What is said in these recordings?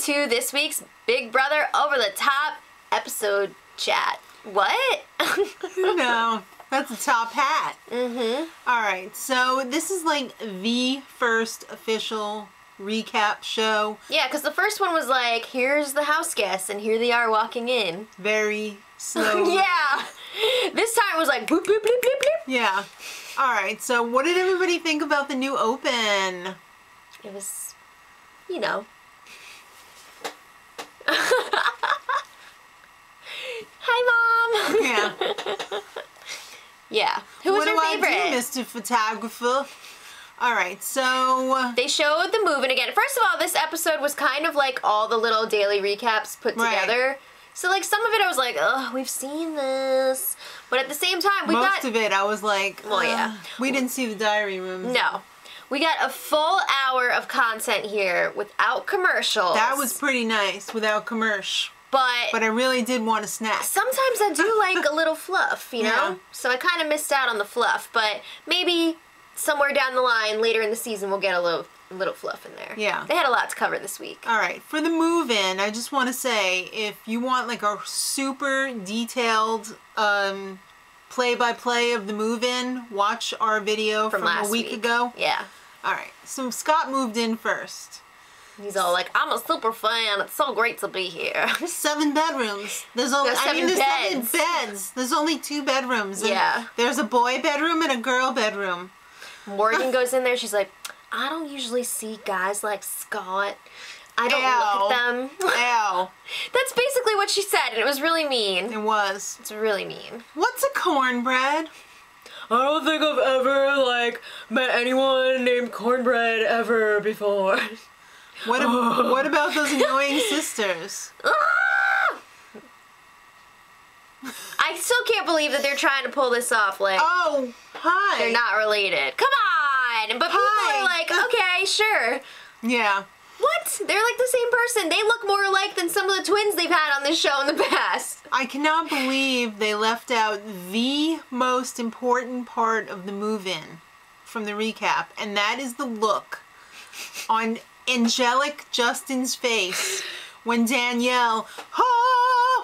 to this week's Big Brother Over the Top episode chat. What? No, that's a top hat. Mm-hmm. Alright, so this is like the first official recap show. Yeah, because the first one was like, here's the house guests, and here they are walking in. Very slow. Yeah. This time it was like, bloop, bloop, bloop, bloop, bloop. Yeah. Alright, so what did everybody think about the new open? It was, you know. Hi, Mom. Yeah. Yeah. Who was your favorite? What do I do, Mr. Photographer? Alright, so... They showed the move-in again. First of all, this episode was kind of like all the little daily recaps put together. So, like, some of it I was like, ugh, we've seen this. But at the same time, Most of it I was like, well, yeah. We didn't see the diary rooms. No. We got a full hour of content here without commercials. That was pretty nice, without commercial. But I really did want a snack. Sometimes I do like a little fluff, you know? Yeah. So I kind of missed out on the fluff. But maybe somewhere down the line, later in the season, we'll get a little fluff in there. Yeah. They had a lot to cover this week. Alright, for the move-in, I just want to say, if you want like a super detailed play-by-play of the move-in, watch our video from last a week ago. Yeah. Alright, so Scott moved in first. He's all like, I'm a super fan. It's so great to be here. 7 bedrooms. There's only There's 7 beds. 7 beds. There's only 2 bedrooms. And Yeah. there's a boy bedroom and a girl bedroom. Morgan goes in there. She's like, I don't usually see guys like Scott. I don't look at them. Ow. That's basically what she said, and it was really mean. It was. It's really mean. What's a cornbread? I don't think I've ever, like, met anyone named Cornbread ever before. What about those annoying sisters? Ah! I still can't believe that they're trying to pull this off, like, Oh, hi. they're not related. Come on! But people are like, okay, sure. Yeah. What? They're like the same person. They look more alike than some of the twins they've had on this show in the past. I cannot believe they left out the most important part of the move-in from the recap, and that is the look on angelic Justin's face when Danielle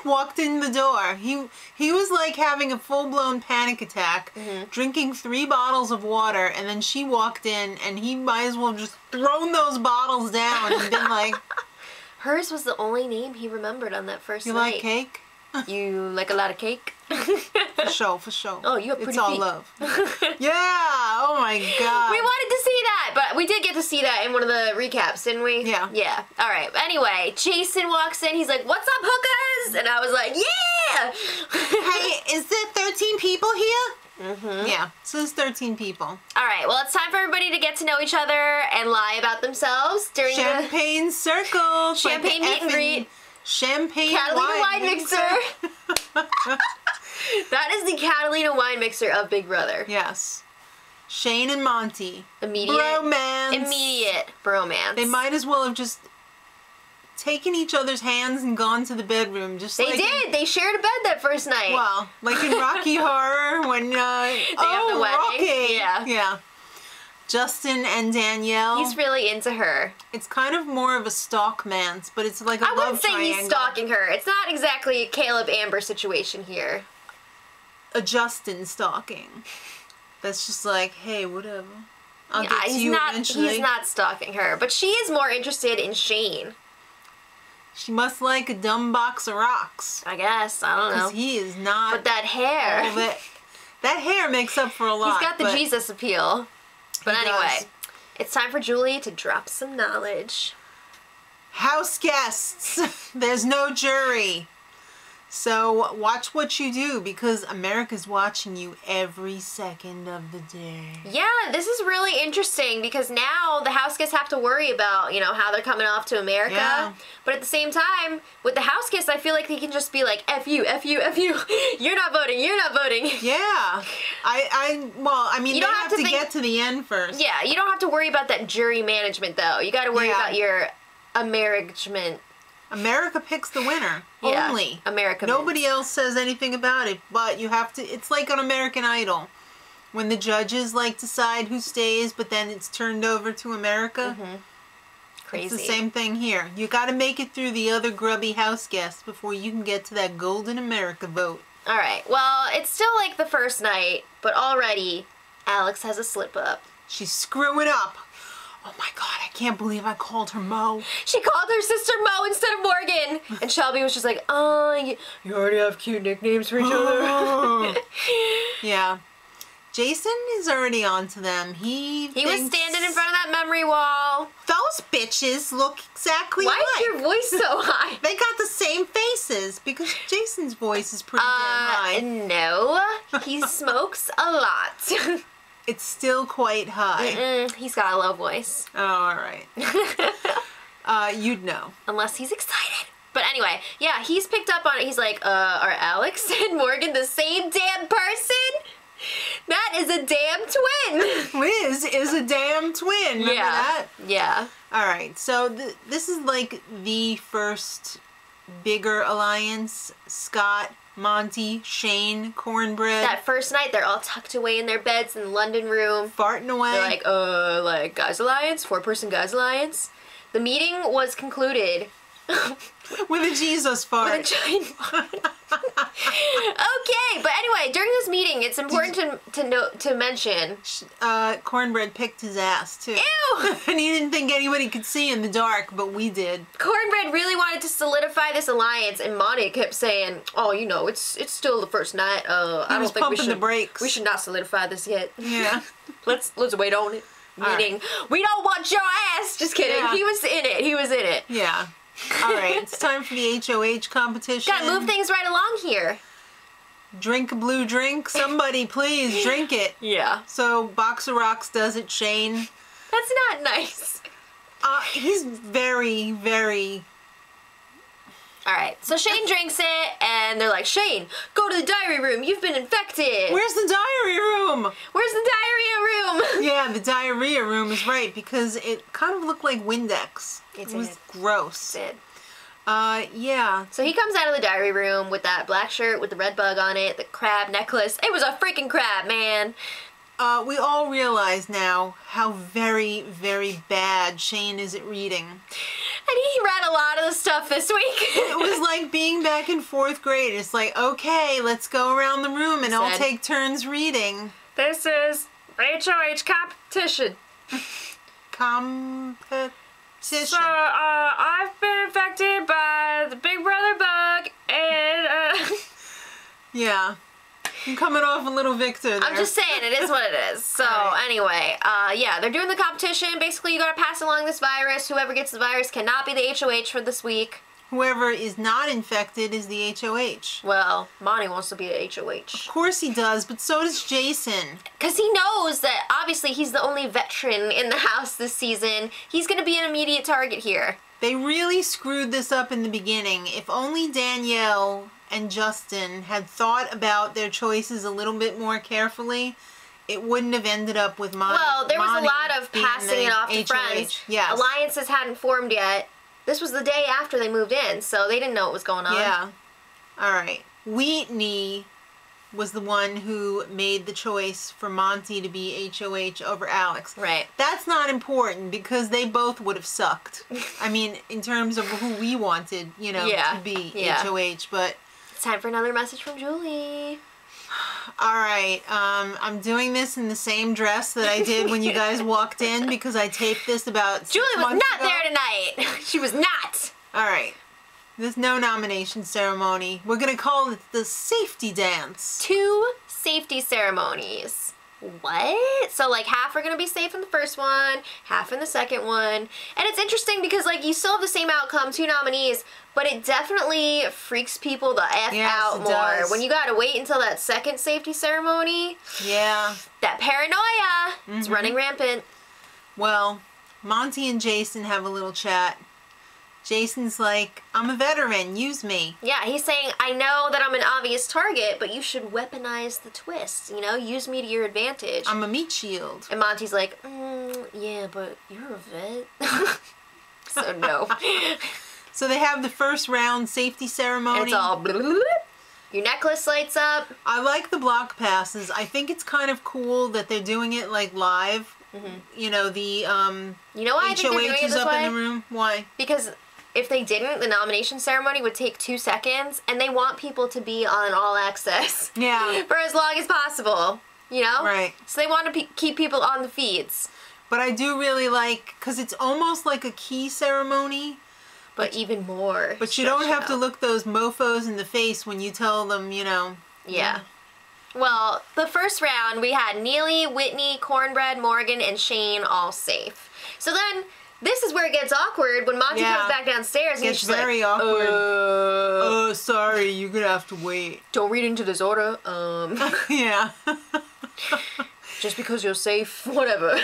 walked in the door. He was like having a full-blown panic attack, drinking 3 bottles of water, and then she walked in and he might as well just thrown those bottles down and been like... Hers was the only name he remembered on that first You night. like cake? You like a lot of cake? For sure, for sure. Oh, you have pretty It's all feet. love. Yeah! Oh my god. We wanted to see that, but we did get to see that in one of the recaps, didn't we? Yeah. Yeah. All right. Anyway, Jason walks in. He's like, "What's up, hookers?" And I was like, "Yeah." Hey, is there 13 people here? Mm-hmm. Yeah, so there's 13 people. All right. Well, it's time for everybody to get to know each other and lie about themselves during Champagne circle. Champagne meet and greet. Champagne Catalina wine mixer. That is the Catalina wine mixer of Big Brother. Yes. Shane and Monty. Immediate bromance. They might as well have just taken each other's hands and gone to the bedroom. Just They like did. They shared a bed that first night. Well, like in Rocky Horror when they have the wedding. Rocky. Yeah. Yeah. Justin and Danielle. He's really into her. It's kind of more of a stalkmance, but it's like a I love wouldn't say triangle. he's stalking her. It's not exactly a Caleb Amber situation here. A Justin stalking. That's just like, hey, whatever. I'll get to you eventually. He's not stalking her, but she is more interested in Shane. She must like a dumb box of rocks. I guess. I don't know. Because he is not. But that hair. That hair makes up for a lot. He's got the Jesus appeal. But He anyway, does. it's time for Julie to drop some knowledge. House guests. There's no jury. So watch what you do because America's watching you every second of the day. Yeah, this is really interesting because now the house guests have to worry about, you know, how they're coming off to America. Yeah. But at the same time, with the house guests, I feel like they can just be like, F you, F you, F you. You're not voting, you're not voting. Yeah. I mean, You they don't have have to to get to the end first. Yeah, you don't have to worry about that jury management, though. You got to worry about your Amerigement. America picks the winner. Yeah, only. America. Nobody else says anything about it, but you have to, it's like on American Idol. When the judges like decide who stays, but then it's turned over to America. Crazy. It's the same thing here. You got to make it through the other grubby house guests before you can get to that Golden America vote. All right. Well, it's still like the first night, but already Alex has a slip up. She's screwing up. Oh my God, I can't believe I called her Mo. She called her sister Mo instead of Morgan. And Shelby was just like, oh, you already have cute nicknames for each other. Yeah. Jason is already on to them. He was standing in front of that memory wall. Those bitches look exactly Why alike. is your voice so high? They got the same faces because Jason's voice is pretty damn high. No. He smokes a lot. It's still quite high. He's got a low voice. Oh, all right. You'd know. Unless he's excited. But anyway, yeah, he's picked up on it. He's like, are Alex and Morgan the same damn person? That is a damn twin. Liz is a damn twin. Remember that? Yeah. All right. So this is like the first bigger alliance. Scott, Monty, Shane, Cornbread. That first night, they're all tucked away in their beds in the London room. Farting away. They're like Guys Alliance, 4-person Guys Alliance. The meeting was concluded with a Jesus fart. with a giant fart. Okay, but anyway, during this meeting, it's important to mention. Cornbread picked his ass too. Ew! And he didn't think anybody could see in the dark, but we did. Cornbread really wanted to solidify this alliance, and Monty kept saying, "Oh, you know, it's still the first night. I don't think the brakes. We should not solidify this yet. Yeah. let's wait on it." Meeting. Right. We don't want your ass. Just kidding. Yeah. He was in it. He was in it. Yeah. All right. It's time for the HOH competition. Gotta move things right along here. Drink a blue drink. Somebody please drink it. Yeah. So Box of Rocks does it, Shane. That's not nice. He's very, very... Alright, so Shane drinks it, and they're like, Shane, go to the diary room, you've been infected. Where's the diary room? Where's the diarrhea room? Yeah, the diarrhea room is right, because it kind of looked like Windex. It was gross. It did. Yeah. So he comes out of the diary room with that black shirt with the red bug on it, the crab necklace. It was a freaking crab, man. We all realize now how very, very bad Shane is at reading. And he read a lot of the stuff this week. It was like being back in 4th grade. It's like, okay, let's go around the room and all take turns reading. This is HOH Competition. Competition. So, I've been infected by the Big Brother bug, and, Yeah. I'm coming off a little victor there. I'm just saying, it is what it is. So, anyway, yeah, they're doing the competition. Basically, you gotta pass along this virus. Whoever gets the virus cannot be the HOH for this week. Whoever is not infected is the HOH. Well, Monty wants to be the HOH. Of course he does, but so does Jason. Because he knows that, obviously, he's the only veteran in the house this season. He's gonna be an immediate target here. They really screwed this up in the beginning. If only Danielle and Justin had thought about their choices a little bit more carefully, it wouldn't have ended up with Monty. Well, there was a lot of passing it off to friends. Yes. Alliances hadn't formed yet. This was the day after they moved in, so they didn't know what was going on. Yeah. All right. Whitney was the one who made the choice for Monty to be HOH over Alex. Right. That's not important because they both would have sucked. I mean, in terms of who we wanted, you know, to be HOH, but... It's time for another message from Julie. All right. I'm doing this in the same dress that I did when you guys walked in because I taped this about 6 Julie was months not ago. there tonight. She was not. All right. There's no nomination ceremony. We're going to call it the safety dance. 2 safety ceremonies. What? So, like, half are going to be safe in the first one, half in the second one. And it's interesting because, like, you still have the same outcome, 2 nominees, but it definitely freaks people the F out more. Does. When you got to wait until that second safety ceremony. Yeah. That paranoia is running rampant. Well, Monty and Jason have a little chat. Jason's like, I'm a veteran, use me. Yeah, he's saying, I know that I'm an obvious target, but you should weaponize the twist, you know? Use me to your advantage. I'm a meat shield. And Monty's like, yeah, but you're a vet. So no. So they have the first round safety ceremony. It's all your necklace lights up. I like the block passes. I think it's kind of cool that they're doing it like live. you know, the You know why I think they're doing HOH it is this up way? in the room? Why? Because if they didn't, the nomination ceremony would take 2 seconds, and they want people to be on All Access Yeah. for as long as possible, you know? Right. So they want to keep people on the feeds. But I do really like, because it's almost like a key ceremony. But even more. But you don't have to out. look those mofos in the face when you tell them, you know. Yeah. Well, the first round, we had Neely, Whitney, Cornbread, Morgan, and Shane all safe. So then, this is where it gets awkward when Monty comes back downstairs and It's he's just very like, awkward. Oh, sorry, you're gonna have to wait. Don't read into this order. Yeah. Just because you're safe, whatever.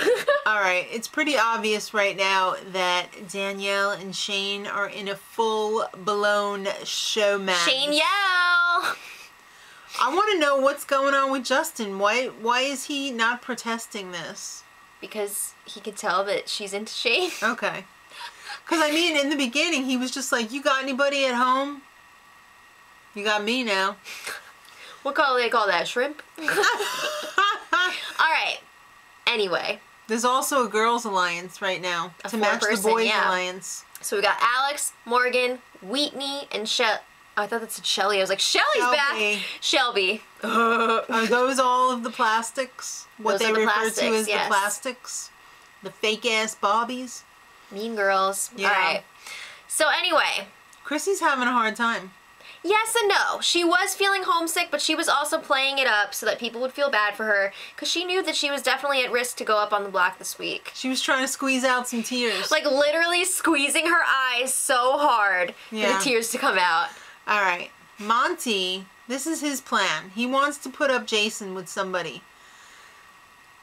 Alright, it's pretty obvious right now that Danielle and Shane are in a full-blown showmatch. Shane yell! I want to know what's going on with Justin. Why is he not protesting this? Because he could tell that she's into Shane. Okay. Because, I mean, in the beginning, he was just like, you got anybody at home? You got me now. What color they call that? Shrimp? Alright. Anyway. There's also a girls' alliance right now A to match the 4-person, boys' yeah. alliance. So we got Alex, Morgan, Whitney, and I thought that said Shelly. I was like, Shelly's Shelby. back! Shelby. Are those all of the plastics? What Those they are the refer to plastics, as yes. the plastics? The fake-ass bobbies? Mean girls. Yeah. Alright. So anyway. Chrissy's having a hard time. Yes and no. She was feeling homesick, but she was also playing it up so that people would feel bad for her because she knew that she was definitely at risk to go up on the block this week. She was trying to squeeze out some tears. Like literally squeezing her eyes so hard for Yeah. the tears to come out. All right. Monty, this is his plan. He wants to put up Jason with somebody.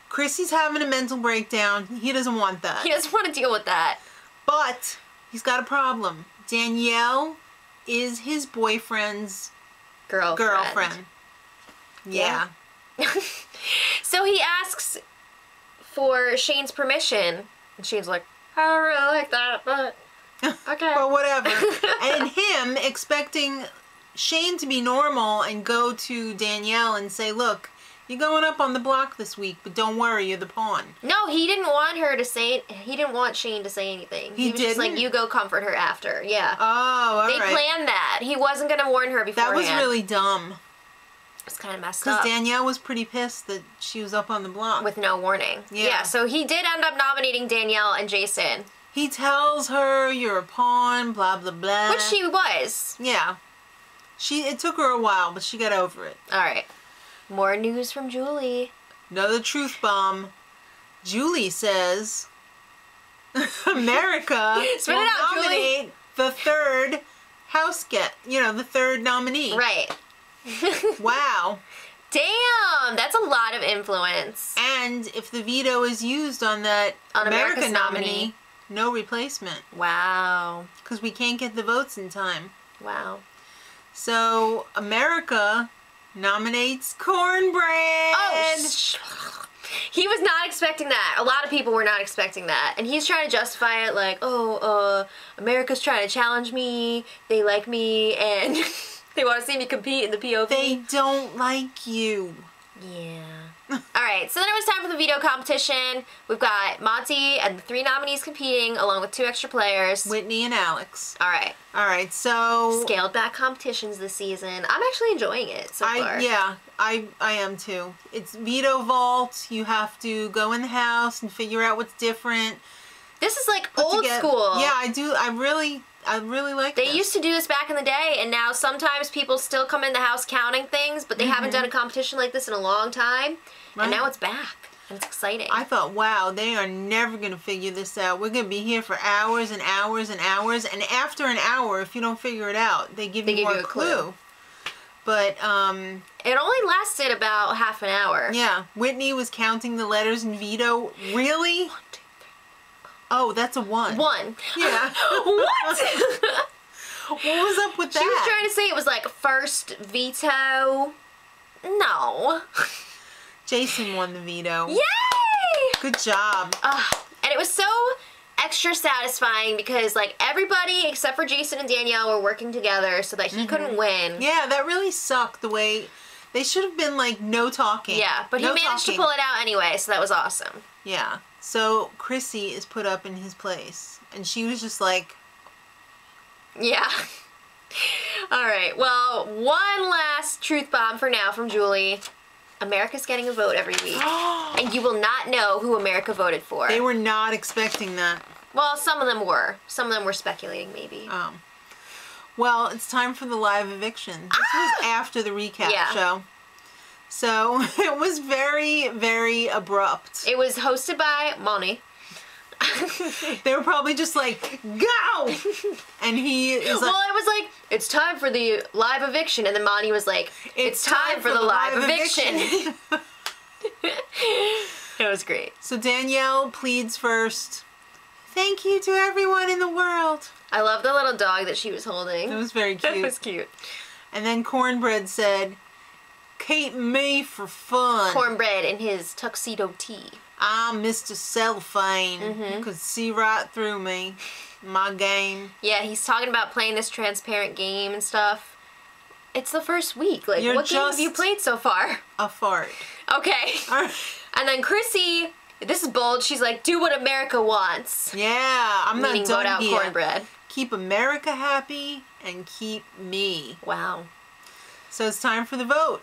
Chrissy's having a mental breakdown. He doesn't want that. He doesn't want to deal with that. But he's got a problem. Danielle is his boyfriend's girlfriend. Yeah. So he asks for Shane's permission, and Shane's like, I don't really like that, but okay. Well, whatever. And him expecting Shane to be normal and go to Danielle and say, look, you're going up on the block this week, but don't worry, you're the pawn. No, he didn't want her to say. He didn't want Shane to say anything. He was just like, didn't? you go comfort her after. Yeah. Oh, all right. They planned that. He wasn't gonna warn her That beforehand. was really dumb. It's kind of messed Because up. Danielle was pretty pissed that she was up on the block. With no warning. Yeah. So he did end up nominating Danielle and Jason, He tells her you're a pawn, blah, blah, blah. which she was. Yeah. It took her a while, but she got over it. All right. More news from Julie. Another truth bomb. Julie says America Spit will it out, Julie. nominate the third the third nominee. Right. Wow. Damn, that's a lot of influence. And if the veto is used on that On America America's nominee, no replacement. Wow. Because we can't get the votes in time. Wow. So America nominates Cornbread. Oh, he was not expecting that. A lot of people were not expecting that. And he's trying to justify it like, America's trying to challenge me, they like me, and they want to see me compete in the POV. They don't like you. Yeah. Alright, so then it was time for the veto competition. We've got Monty and the 3 nominees competing, along with 2 extra players. Whitney and Alex. Alright. Alright, so... Scaled back competitions this season. I'm actually enjoying it so far. Yeah, I am too. It's veto vault. You have to go in the house and figure out what's different. This is like old school. Yeah, I do. I really like They this. used to do this back in the day, and now sometimes people still come in the house counting things, but they haven't done a competition like this in a long time. Right. And now it's back, and it's exciting. I thought, wow, they are never going to figure this out. We're going to be here for hours and hours and hours, and after an hour, if you don't figure it out, they give you a clue. But, it only lasted about half an hour. yeah, Whitney was counting the letters in veto. Really? 1, 2, 3. Oh, that's a 1. 1. Yeah. What? What was up with that? She was trying to say it was like first veto. No. Jason won the veto. Yay! Good job. And it was so extra satisfying because like everybody except for Jason and Danielle were working together so that he couldn't win. Yeah, that really sucked the way... They should have been like, no talking. Yeah, but he managed to pull it out anyway, so that was awesome. Yeah. So Chrissy is put up in his place. And she was just like... Yeah. Alright, well, one last truth bomb for now from Julie. America's getting a vote every week. And you will not know who America voted for. They were not expecting that. Well, some of them were. Some of them were speculating, maybe. Well, it's time for the live eviction. This was after the recap show. So, it was very, very abrupt. It was hosted by Monty. They were probably just like, go! And he is like... Well, it was like, it's time for the live eviction. And then Monty was like, it's time for the live eviction. It was great. So Danielle pleads first. Thank you to everyone in the world. I love the little dog that she was holding. It was very cute. It was cute. And then Cornbread said, Kate May for fun. Cornbread in his tuxedo tee. I'm Mr. Cellophane. You could see right through me. My game. Yeah, he's talking about playing this transparent game and stuff. It's the first week. Like, what game have you played so far? A fart. Okay. And then Chrissy, this is bold. She's like, do what America wants. Yeah, I'm not done vote out here. Cornbread. Keep America happy and keep me. Wow. So it's time for the vote.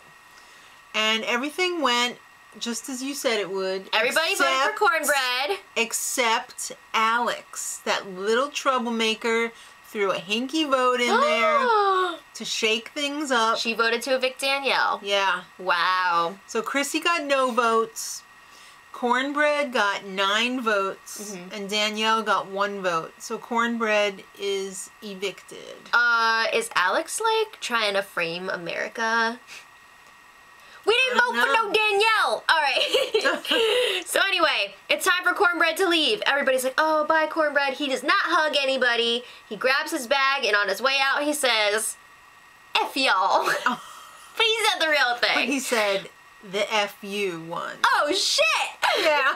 And everything went just as you said it would. Everybody voted for Cornbread. Except Alex, that little troublemaker, threw a hinky vote in there to shake things up. She voted to evict Danielle. Yeah. Wow. So Chrissy got no votes. Cornbread got 9 votes. And Danielle got 1 vote. So Cornbread is evicted. Is Alex, like, trying to frame America? We didn't vote for no Danielle! Alright. So anyway, it's time for Cornbread to leave. Everybody's like, oh, bye, Cornbread. He does not hug anybody. He grabs his bag, and on his way out, he says, F y'all. But he said the real thing. But he said the F-U one. Oh, shit! Yeah.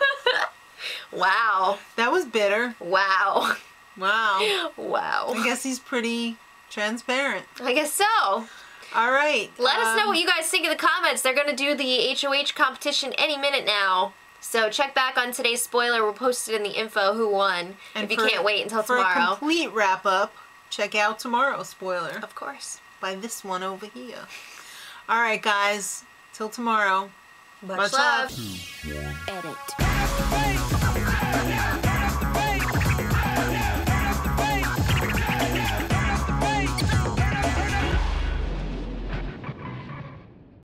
Wow. That was bitter. Wow. Wow. Wow. I guess he's pretty transparent. I guess so. All right. Let us know what you guys think in the comments. They're going to do the HOH competition any minute now. So check back on today's spoiler. We'll post it in the info who won. And if you can't wait until tomorrow. For a complete wrap-up, check out tomorrow's spoiler. Of course. By this one over here. All right, guys. Till tomorrow. Much love. Edit.